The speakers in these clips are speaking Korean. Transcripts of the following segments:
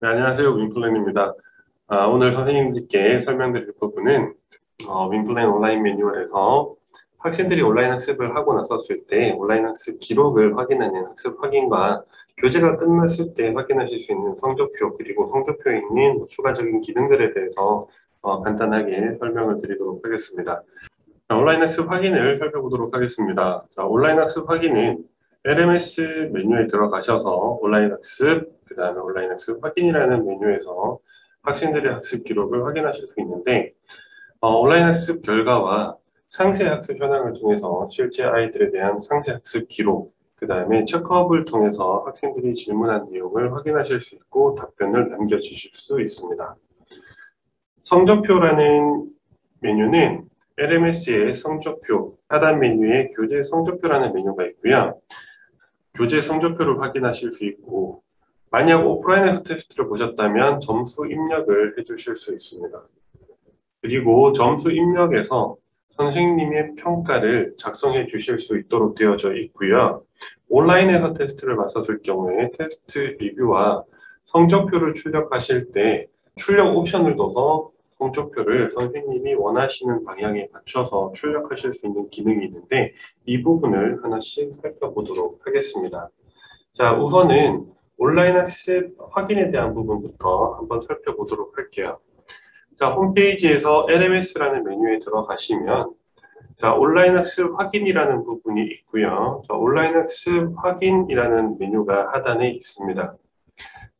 네, 안녕하세요. 윈플랜입니다. 오늘 선생님들께 설명드릴 부분은 윈플랜 온라인 매뉴얼에서 학생들이 온라인 학습을 하고 나섰을 때 온라인 학습 기록을 확인하는 학습 확인과 교재가 끝났을 때 확인하실 수 있는 성적표 그리고 성적표에 있는 추가적인 기능들에 대해서 간단하게 설명을 드리도록 하겠습니다. 자, 온라인 학습 확인을 살펴보도록 하겠습니다. 자, 온라인 학습 확인은 LMS 메뉴에 들어가셔서 온라인 학습, 그 다음에 온라인 학습 확인이라는 메뉴에서 학생들의 학습 기록을 확인하실 수 있는데, 온라인 학습 결과와 상세 학습 현황을 통해서 실제 아이들에 대한 상세 학습 기록, 그 다음에 체크업을 통해서 학생들이 질문한 내용을 확인하실 수 있고 답변을 남겨주실 수 있습니다. 성적표라는 메뉴는 LMS의 성적표, 하단 메뉴에 교재 성적표라는 메뉴가 있고요. 교재 성적표를 확인하실 수 있고, 만약 오프라인에서 테스트를 보셨다면 점수 입력을 해주실 수 있습니다. 그리고 점수 입력에서 선생님의 평가를 작성해 주실 수 있도록 되어져 있고요. 온라인에서 테스트를 봤었을 경우에 테스트 리뷰와 성적표를 출력하실 때 출력 옵션을 둬서 성적표를 선생님이 원하시는 방향에 맞춰서 출력하실 수 있는 기능이 있는데 이 부분을 하나씩 살펴보도록 하겠습니다. 자, 우선은 온라인 학습 확인에 대한 부분부터 한번 살펴보도록 할게요. 자, 홈페이지에서 LMS라는 메뉴에 들어가시면 자, 온라인 학습 확인이라는 부분이 있고요. 자, 온라인 학습 확인이라는 메뉴가 하단에 있습니다.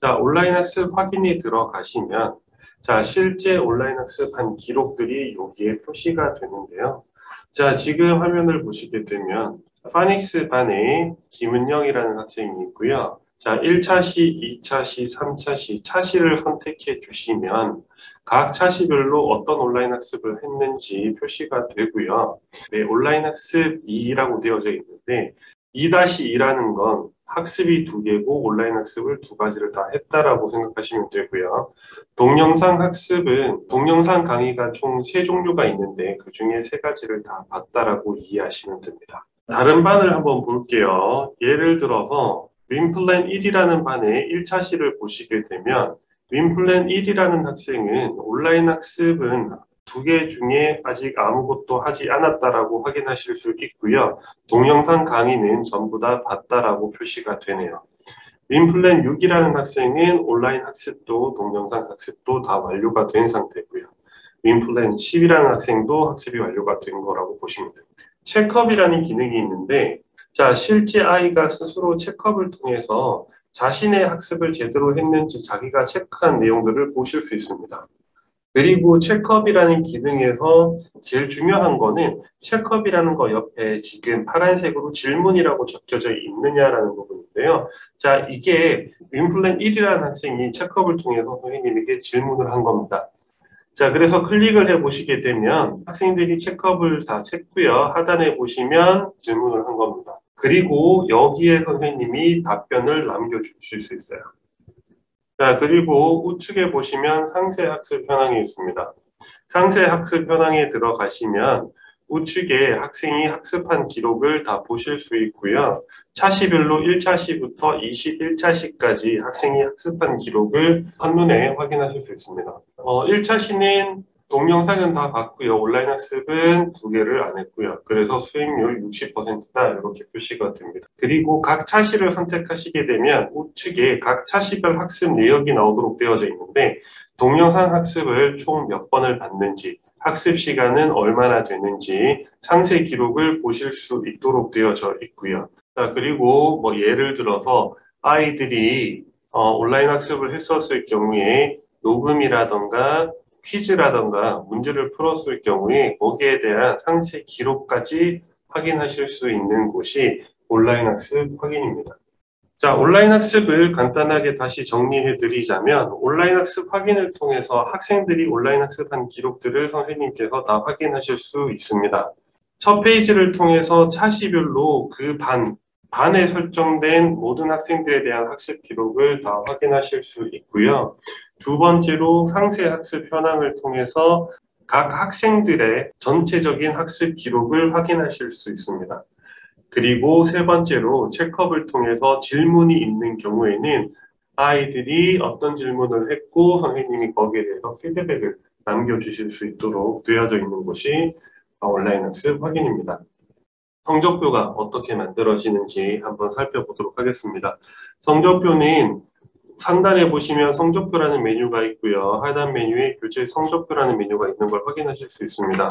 자, 온라인 학습 확인이 들어가시면 자, 실제 온라인 학습한 기록들이 여기에 표시가 되는데요. 자, 지금 화면을 보시게 되면 파닉스 반에 김은영이라는 학생이 있고요. 자, 1차 시, 2차 시, 3차 시, 차시를 선택해 주시면 각 차시별로 어떤 온라인 학습을 했는지 표시가 되고요. 네, 온라인 학습 2라고 되어져 있는데 2-2라는 건 학습이 두 개고 온라인 학습을 두 가지를 다 했다라고 생각하시면 되고요. 동영상 학습은 동영상 강의가 총 세 종류가 있는데 그 중에 세 가지를 다 봤다라고 이해하시면 됩니다. 다른 반을 한번 볼게요. 예를 들어서 윈플랜 1이라는 반의 1차 시를 보시게 되면 윈플랜 1이라는 학생은 온라인 학습은 두 개 중에 아직 아무것도 하지 않았다라고 확인하실 수 있고요. 동영상 강의는 전부 다 봤다라고 표시가 되네요. 윈플랜 6이라는 학생은 온라인 학습도 동영상 학습도 다 완료가 된 상태고요. 윈플랜 10이라는 학생도 학습이 완료가 된 거라고 보시면 됩니다. 체크업이라는 기능이 있는데 자, 실제 아이가 스스로 체크업을 통해서 자신의 학습을 제대로 했는지 자기가 체크한 내용들을 보실 수 있습니다. 그리고 체크업이라는 기능에서 제일 중요한 거는 체크업이라는 거 옆에 지금 파란색으로 질문이라고 적혀져 있느냐라는 부분인데요. 자, 이게 윈플랜 1이라는 학생이 체크업을 통해서 선생님에게 질문을 한 겁니다. 자, 그래서 클릭을 해 보시게 되면 학생들이 체크업을 다 했고요. 하단에 보시면 질문을 한 겁니다. 그리고 여기에 선생님이 답변을 남겨주실 수 있어요. 자, 그리고 우측에 보시면 상세 학습 현황이 있습니다. 상세 학습 현황에 들어가시면 우측에 학생이 학습한 기록을 다 보실 수 있고요. 차시별로 1차시부터 21차시까지 학생이 학습한 기록을 한눈에 확인하실 수 있습니다. 1차시는 동영상은 다 봤고요. 온라인 학습은 두 개를 안 했고요. 그래서 수익률 60%다 이렇게 표시가 됩니다. 그리고 각 차시를 선택하시게 되면 우측에 각 차시별 학습 내역이 나오도록 되어져 있는데 동영상 학습을 총 몇 번을 봤는지 학습 시간은 얼마나 되는지 상세 기록을 보실 수 있도록 되어져 있고요. 자, 그리고 뭐 예를 들어서 아이들이 온라인 학습을 했었을 경우에 녹음이라던가 퀴즈라던가 문제를 풀었을 경우에 거기에 대한 상세 기록까지 확인하실 수 있는 곳이 온라인 학습 확인입니다. 자, 온라인 학습을 간단하게 다시 정리해 드리자면 온라인 학습 확인을 통해서 학생들이 온라인 학습한 기록들을 선생님께서 다 확인하실 수 있습니다. 첫 페이지를 통해서 차시별로 그 반에 설정된 모든 학생들에 대한 학습 기록을 다 확인하실 수 있고요. 두 번째로 상세 학습 현황을 통해서 각 학생들의 전체적인 학습 기록을 확인하실 수 있습니다. 그리고 세 번째로 체크업을 통해서 질문이 있는 경우에는 아이들이 어떤 질문을 했고 선생님이 거기에 대해서 피드백을 남겨주실 수 있도록 되어져 있는 곳이 온라인 학습 확인입니다. 성적표가 어떻게 만들어지는지 한번 살펴보도록 하겠습니다. 성적표는 상단에 보시면 성적표라는 메뉴가 있고요. 하단 메뉴에 교재 성적표라는 메뉴가 있는 걸 확인하실 수 있습니다.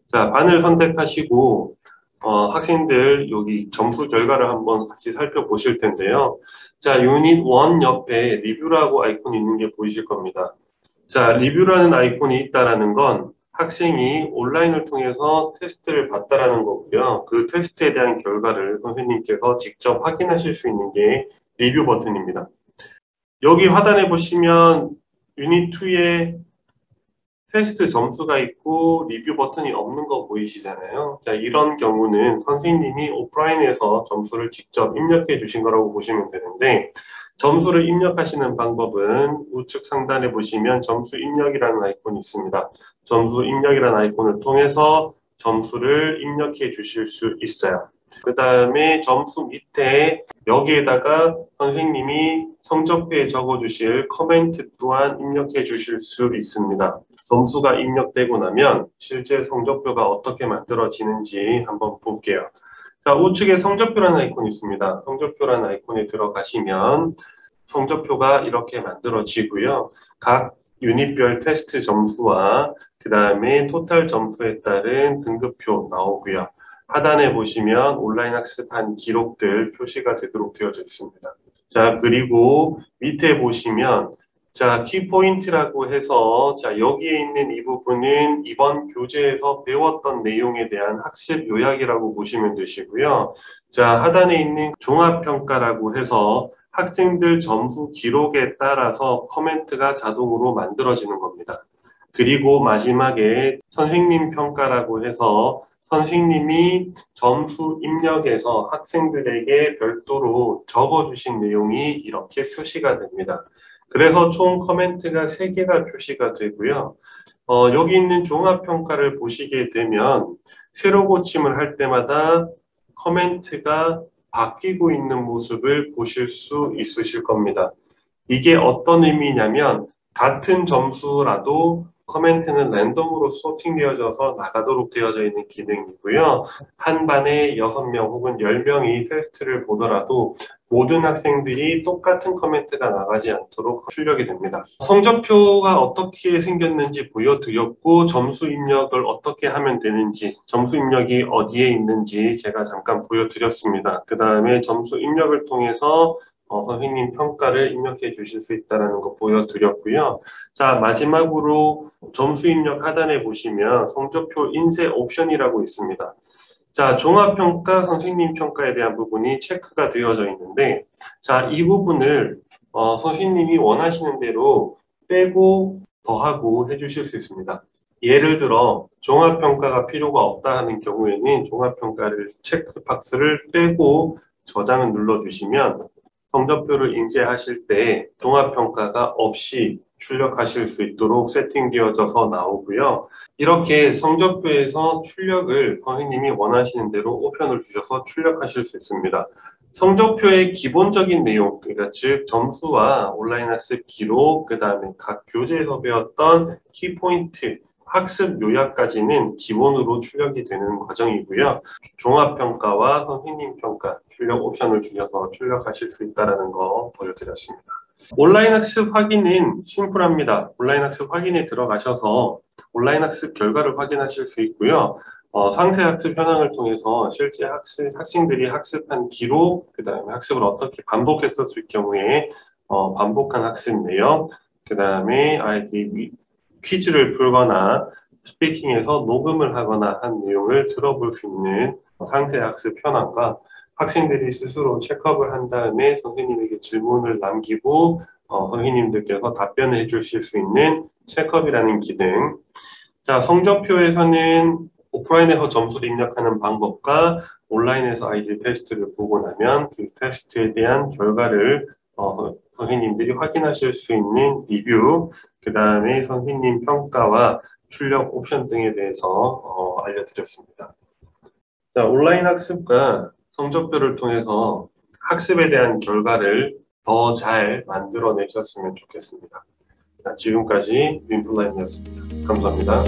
자, 반을 선택하시고 학생들 여기 점수 결과를 한번 같이 살펴보실 텐데요. 자, 유닛 1 옆에 리뷰라고 아이콘이 있는 게 보이실 겁니다. 자, 리뷰라는 아이콘이 있다라는 건 학생이 온라인을 통해서 테스트를 봤다라는 거고요. 그 테스트에 대한 결과를 선생님께서 직접 확인하실 수 있는 게 리뷰 버튼입니다. 여기 하단에 보시면 유닛 2에 테스트 점수가 있고 리뷰 버튼이 없는 거 보이시잖아요. 자, 이런 경우는 선생님이 오프라인에서 점수를 직접 입력해 주신 거라고 보시면 되는데 점수를 입력하시는 방법은 우측 상단에 보시면 점수 입력이라는 아이콘이 있습니다. 점수 입력이라는 아이콘을 통해서 점수를 입력해 주실 수 있어요. 그 다음에 점수 밑에 여기에다가 선생님이 성적표에 적어주실 코멘트 또한 입력해 주실 수 있습니다. 점수가 입력되고 나면 실제 성적표가 어떻게 만들어지는지 한번 볼게요. 자, 우측에 성적표라는 아이콘이 있습니다. 성적표라는 아이콘에 들어가시면 성적표가 이렇게 만들어지고요. 각 유닛별 테스트 점수와 그 다음에 토탈 점수에 따른 등급표 나오고요. 하단에 보시면 온라인 학습한 기록들 표시가 되도록 되어져 있습니다. 자, 그리고 밑에 보시면 자, 키포인트라고 해서 자, 여기에 있는 이 부분은 이번 교재에서 배웠던 내용에 대한 학습 요약이라고 보시면 되시고요. 자, 하단에 있는 종합평가라고 해서 학생들 점수 기록에 따라서 코멘트가 자동으로 만들어지는 겁니다. 그리고 마지막에 선생님 평가라고 해서 선생님이 점수 입력해서 학생들에게 별도로 적어주신 내용이 이렇게 표시가 됩니다. 그래서 총 코멘트가 3개가 표시가 되고요. 여기 있는 종합평가를 보시게 되면 새로 고침을 할 때마다 코멘트가 바뀌고 있는 모습을 보실 수 있으실 겁니다. 이게 어떤 의미냐면 같은 점수라도 코멘트는 랜덤으로 소팅되어져서 나가도록 되어져 있는 기능이고요. 한 반에 6명 혹은 10명이 테스트를 보더라도 모든 학생들이 똑같은 코멘트가 나가지 않도록 출력이 됩니다. 성적표가 어떻게 생겼는지 보여드렸고 점수 입력을 어떻게 하면 되는지 점수 입력이 어디에 있는지 제가 잠깐 보여드렸습니다. 그 다음에 점수 입력을 통해서 선생님 평가를 입력해 주실 수 있다는 거 보여드렸고요. 자, 마지막으로 점수 입력 하단에 보시면 성적표 인쇄 옵션이라고 있습니다. 자, 종합평가, 선생님 평가에 대한 부분이 체크가 되어져 있는데, 자, 이 부분을 선생님이 원하시는 대로 빼고 더하고 해주실 수 있습니다. 예를 들어 종합평가가 필요가 없다 하는 경우에는 종합평가를 체크 박스를 빼고 저장을 눌러주시면 성적표를 인쇄하실 때 종합평가가 없이 출력하실 수 있도록 세팅되어져서 나오고요. 이렇게 성적표에서 출력을 선생님이 원하시는 대로 옵션을 주셔서 출력하실 수 있습니다. 성적표의 기본적인 내용, 그러니까 즉 점수와 온라인 학습 기록, 그 다음에 각 교재에서 배웠던 키포인트, 학습 요약까지는 기본으로 출력이 되는 과정이고요. 종합평가와 선생님 평가, 출력 옵션을 주셔서 출력하실 수 있다는 거 보여드렸습니다. 온라인 학습 확인은 심플합니다. 온라인 학습 확인에 들어가셔서 온라인 학습 결과를 확인하실 수 있고요. 상세 학습 현황을 통해서 실제 학생들이 학습한 기록, 그 다음에 학습을 어떻게 반복했었을 경우에 반복한 학습 내용, 그 다음에 아이들이 퀴즈를 풀거나 스피킹에서 녹음을 하거나 한 내용을 들어볼 수 있는 상세 학습 현황과 학생들이 스스로 체크업을 한 다음에 선생님에게 질문을 남기고 선생님들께서 답변을 해주실 수 있는 체크업이라는 기능. 자, 성적표에서는 오프라인에서 점수를 입력하는 방법과 온라인에서 아이들 테스트를 보고 나면 그 테스트에 대한 결과를 선생님들이 확인하실 수 있는 리뷰, 그 다음에 선생님 평가와 출력 옵션 등에 대해서 알려드렸습니다. 자, 온라인 학습과 성적표를 통해서 학습에 대한 결과를 더 잘 만들어내셨으면 좋겠습니다. 자, 지금까지 윈플라인이었습니다. 감사합니다.